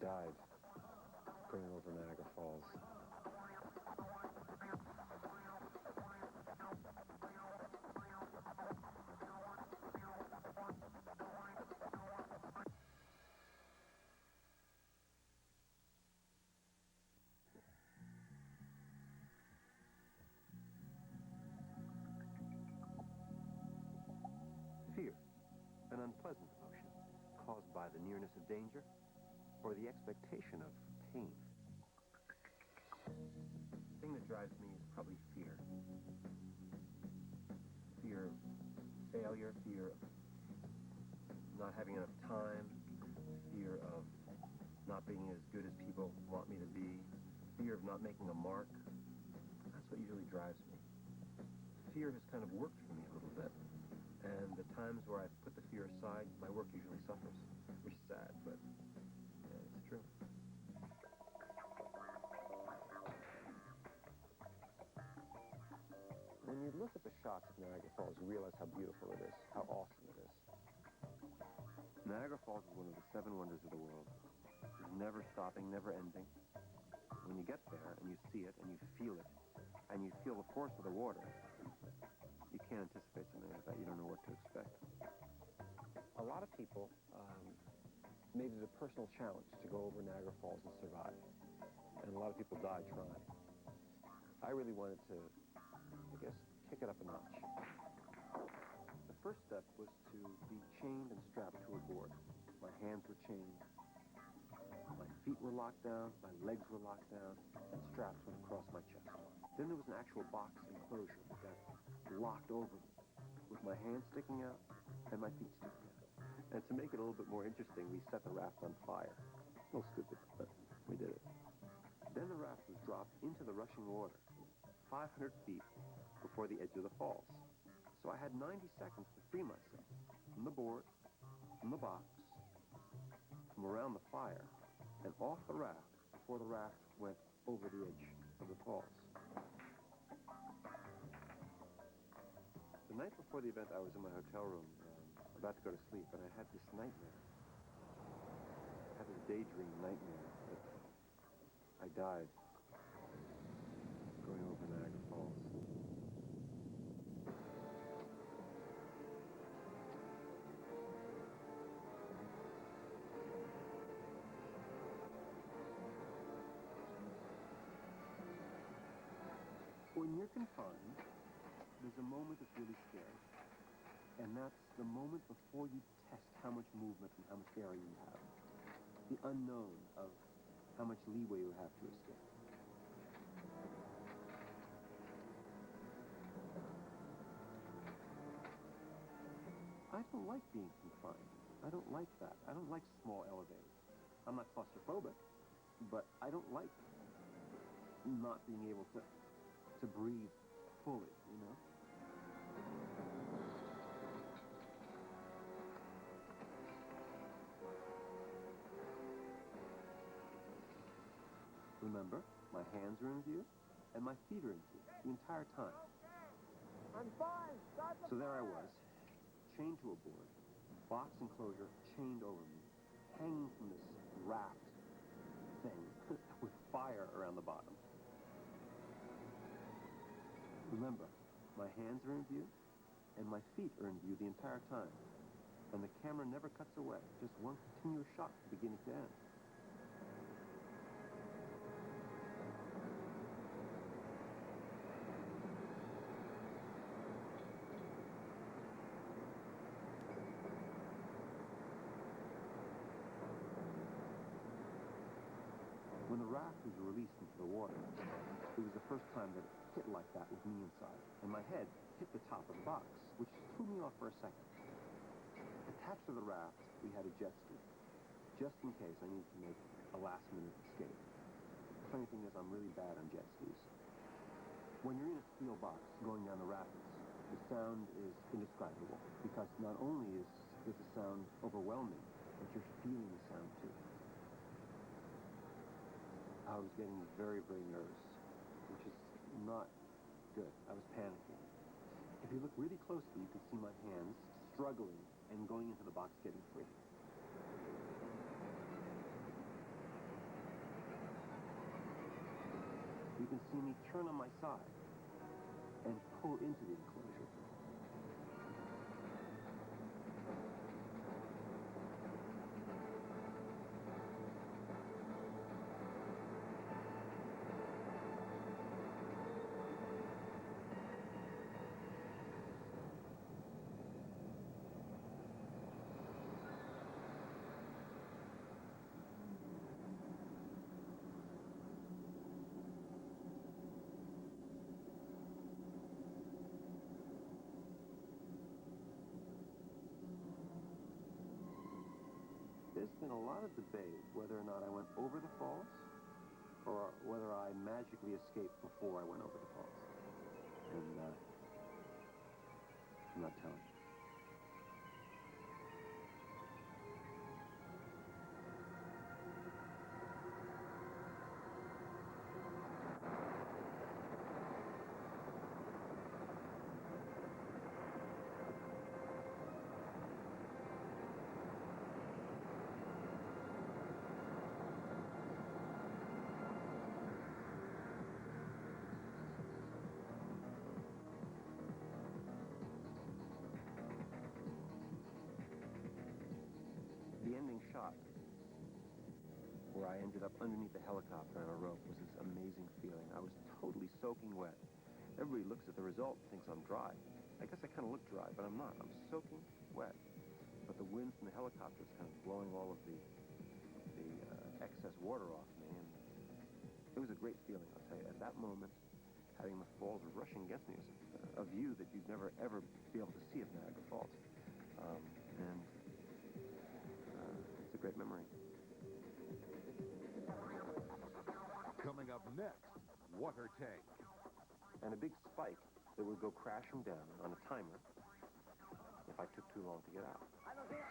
died going over Niagara Falls. Fear, an unpleasant emotion caused by the nearness of danger or the expectation of pain. The thing that drives me is probably fear. Fear of failure, fear of not having enough time, fear of not being as good as people want me to be, fear of not making a mark. That's what usually drives me. Fear has kind of worked for me a little bit. And the times where I put the fear aside, my work usually suffers. Which is sad, but yeah, it's true. When you look at the shots of Niagara Falls, you realize how beautiful it is, how awesome it is. Niagara Falls is one of the 7 wonders of the world. It's never stopping, never ending. When you get there and you see it and you feel it, and you feel the force of the water, you can't anticipate something like that. You don't know what to expect. A lot of people made it a personal challenge to go over Niagara Falls and survive. And a lot of people died trying. I really wanted to, I guess, kick it up a notch. The first step was to be chained and strapped to a board. My hands were chained. My feet were locked down, my legs were locked down, and straps went across my chest. Then there was an actual box enclosure that locked over me, with my hands sticking out and my feet sticking out. And to make it a little bit more interesting, we set the raft on fire. A little stupid, but we did it. Then the raft was dropped into the rushing water, 500 feet before the edge of the falls. So I had 90 seconds to free myself from the board, from the box, from around the fire, and off the raft before the raft went over the edge of the falls. The night before the event, I was in my hotel room, about to go to sleep, and I had this nightmare. I had this daydream nightmare that I died going over Niagara Falls. When you're confined, there's a moment that's really scary. And that's the moment before you test how much movement and how much area you have. The unknown of how much leeway you have to escape. I don't like being confined. I don't like that. I don't like small elevators. I'm not claustrophobic, but I don't like not being able to breathe fully, you know? Remember, my hands are in view, and my feet are in view the entire time. I'm fine. So there I was, chained to a board, box enclosure chained over me, hanging from this raft thing with fire around the bottom. Remember, my hands are in view, and my feet are in view the entire time. And the camera never cuts away, just one continuous shot from beginning to end. When the raft was released into the water, it was the first time that it hit like that with me inside. And my head hit the top of the box, which threw me off for a second. Attached to the raft, we had a jet ski, just in case I needed to make a last-minute escape. The funny thing is, I'm really bad on jet skis. When you're in a steel box going down the rapids, the sound is indescribable, because not only is the sound overwhelming, but you're feeling the sound too. I was getting very, very nervous, which is not good. I was panicking. If you look really closely, you can see my hands struggling and going into the box getting free. you can see me turn on my side and pull into the enclosure. There's been a lot of debate whether or not I went over the falls or whether I magically escaped before I went over the falls. And I'm not telling you. The ending shot, where I ended up underneath the helicopter on a rope, was this amazing feeling. I was totally soaking wet. Everybody looks at the result and thinks I'm dry. I guess I kind of look dry, but I'm not. I'm soaking wet. But the wind from the helicopter is kind of blowing all of the excess water off me, and it was a great feeling, I'll tell you. At that moment, having the falls rushing against me was a view that you'd never, ever be able to see of Niagara Falls. And it's a great memory. Coming up next, water tank. And a big spike that would go crashing down on a timer if I took too long to get out. I don't think...